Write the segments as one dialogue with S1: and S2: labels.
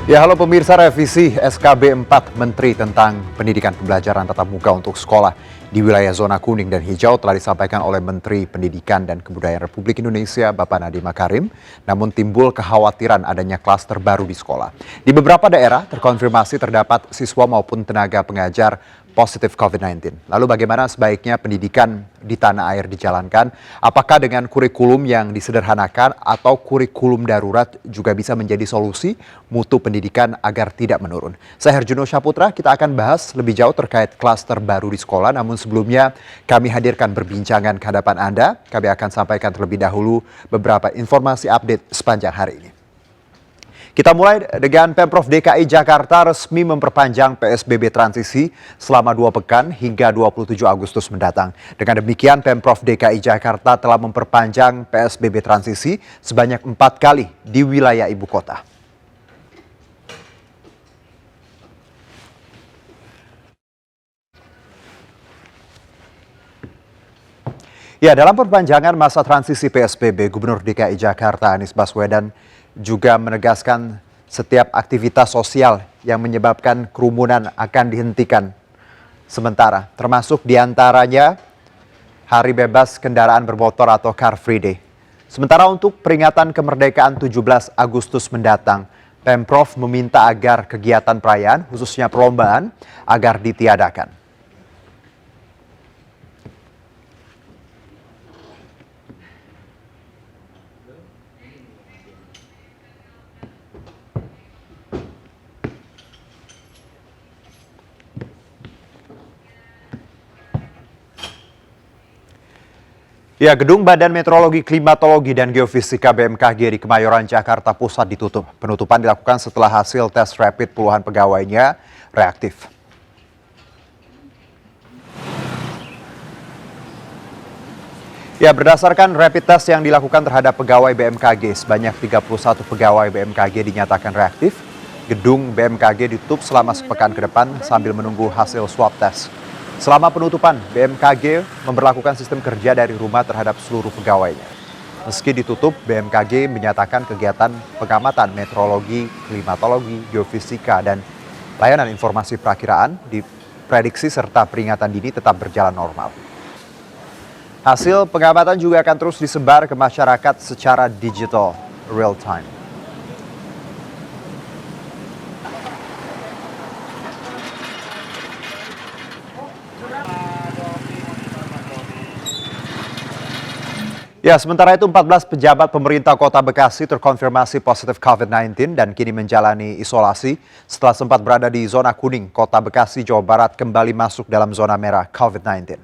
S1: Ya, halo pemirsa, revisi SKB 4 Menteri tentang pendidikan pembelajaran tatap muka untuk sekolah di wilayah zona kuning dan hijau telah disampaikan oleh Menteri Pendidikan dan Kebudayaan Republik Indonesia Bapak Nadiem Makarim, namun timbul kekhawatiran adanya klaster baru di sekolah. Di beberapa daerah terkonfirmasi terdapat siswa maupun tenaga pengajar positif COVID-19. Lalu bagaimana sebaiknya pendidikan di tanah air dijalankan? Apakah dengan kurikulum yang disederhanakan atau kurikulum darurat juga bisa menjadi solusi mutu pendidikan agar tidak menurun? Saya Herjuno Syaputra, kita akan bahas lebih jauh terkait klaster baru di sekolah. Namun sebelumnya kami hadirkan perbincangan ke hadapan Anda. Kami akan sampaikan terlebih dahulu beberapa informasi update sepanjang hari ini. Kita mulai dengan Pemprov DKI Jakarta resmi memperpanjang PSBB transisi selama 2 pekan hingga 27 Agustus mendatang. Dengan demikian, Pemprov DKI Jakarta telah memperpanjang PSBB transisi sebanyak 4 kali di wilayah ibu kota. Ya, dalam perpanjangan masa transisi PSBB, Gubernur DKI Jakarta Anies Baswedan juga menegaskan setiap aktivitas sosial yang menyebabkan kerumunan akan dihentikan sementara, termasuk diantaranya hari bebas kendaraan bermotor atau Car Free Day. Sementara untuk peringatan kemerdekaan 17 Agustus mendatang, Pemprov meminta agar kegiatan perayaan, khususnya perlombaan, agar ditiadakan. Ya, Gedung Badan Meteorologi, Klimatologi, dan Geofisika BMKG di Kemayoran, Jakarta Pusat ditutup. Penutupan dilakukan setelah hasil tes rapid puluhan pegawainya reaktif. Ya, berdasarkan rapid test yang dilakukan terhadap pegawai BMKG, sebanyak 31 pegawai BMKG dinyatakan reaktif. Gedung BMKG ditutup selama sepekan ke depan sambil menunggu hasil swab test. Selama penutupan, BMKG memberlakukan sistem kerja dari rumah terhadap seluruh pegawainya. Meski ditutup, BMKG menyatakan kegiatan pengamatan meteorologi, klimatologi, geofisika, dan layanan informasi perakiraan, diprediksi serta peringatan dini tetap berjalan normal. Hasil pengamatan juga akan terus disebar ke masyarakat secara digital real time. Ya, sementara itu 14 pejabat pemerintah Kota Bekasi terkonfirmasi positif COVID-19 dan kini menjalani isolasi setelah sempat berada di zona kuning. Kota Bekasi, Jawa Barat kembali masuk dalam zona merah COVID-19.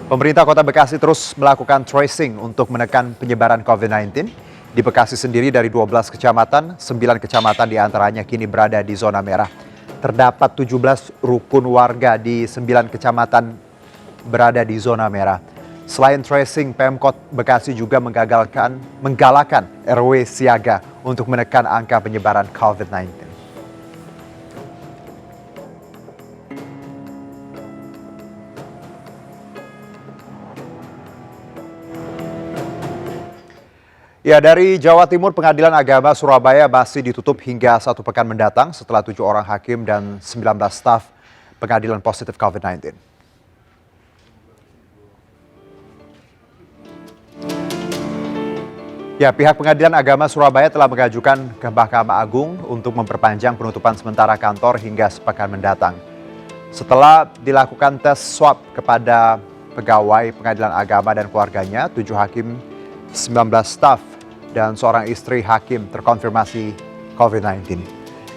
S1: Pemerintah Kota Bekasi terus melakukan tracing untuk menekan penyebaran COVID-19. Di Bekasi sendiri dari 12 kecamatan, 9 kecamatan diantaranya kini berada di zona merah. Terdapat 17 rukun warga di 9 kecamatan berada di zona merah. Selain tracing, Pemkot Bekasi juga menggalakan RW siaga untuk menekan angka penyebaran COVID-19. Ya, dari Jawa Timur, Pengadilan Agama Surabaya masih ditutup hingga 1 pekan mendatang setelah 7 orang hakim dan 19 staf pengadilan positif COVID-19. Ya, pihak Pengadilan Agama Surabaya telah mengajukan ke Mahkamah Agung untuk memperpanjang penutupan sementara kantor hingga sepekan mendatang. Setelah dilakukan tes swab kepada pegawai Pengadilan Agama dan keluarganya, 7 hakim, 19 staf, dan seorang istri hakim terkonfirmasi COVID-19.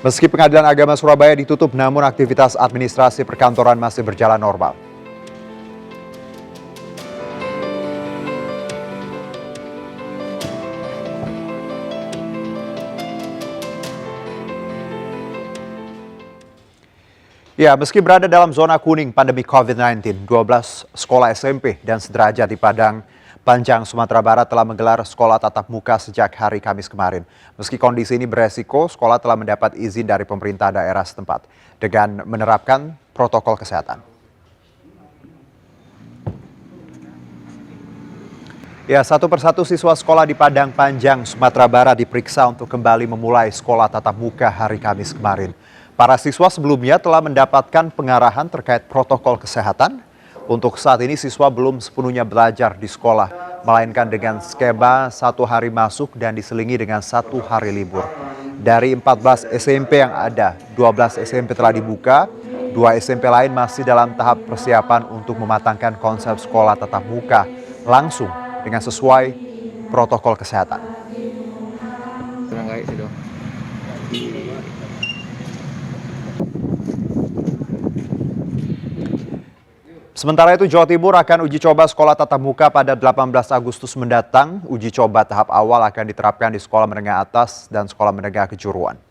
S1: Meski Pengadilan Agama Surabaya ditutup, namun aktivitas administrasi perkantoran masih berjalan normal. Ya, meski berada dalam zona kuning pandemi COVID-19, 12 sekolah SMP dan sederajat di Padang Panjang, Sumatera Barat telah menggelar sekolah tatap muka sejak hari Kamis kemarin. Meski kondisi ini beresiko, sekolah telah mendapat izin dari pemerintah daerah setempat dengan menerapkan protokol kesehatan. Ya, satu persatu siswa sekolah di Padang Panjang, Sumatera Barat diperiksa untuk kembali memulai sekolah tatap muka hari Kamis kemarin. Para siswa sebelumnya telah mendapatkan pengarahan terkait protokol kesehatan. Untuk saat ini siswa belum sepenuhnya belajar di sekolah, melainkan dengan skema 1 hari masuk dan diselingi dengan 1 hari libur. Dari 14 SMP yang ada, 12 SMP telah dibuka, 2 SMP lain masih dalam tahap persiapan untuk mematangkan konsep sekolah tatap muka langsung dengan sesuai protokol kesehatan. Sementara itu, Jawa Timur akan uji coba sekolah tatap muka pada 18 Agustus mendatang. Uji coba tahap awal akan diterapkan di sekolah menengah atas dan sekolah menengah kejuruan.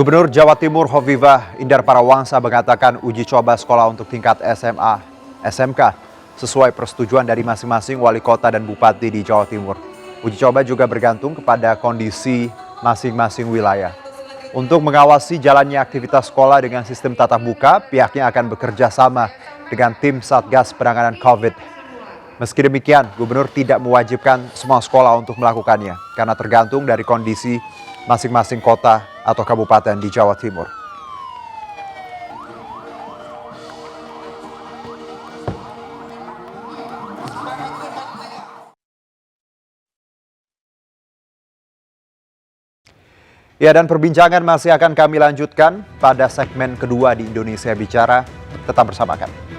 S1: Gubernur Jawa Timur Hovifah Indar Parawansa mengatakan uji coba sekolah untuk tingkat SMA, SMK sesuai persetujuan dari masing-masing wali kota dan bupati di Jawa Timur. Uji coba juga bergantung kepada kondisi masing-masing wilayah. Untuk mengawasi jalannya aktivitas sekolah dengan sistem tatap muka, pihaknya akan bekerja sama dengan tim Satgas Penanganan COVID. Meski demikian, Gubernur tidak mewajibkan semua sekolah untuk melakukannya karena tergantung dari kondisi masing-masing kota atau kabupaten di Jawa Timur. Ya, dan perbincangan masih akan kami lanjutkan pada segmen kedua di Indonesia Bicara. Tetap bersama kami.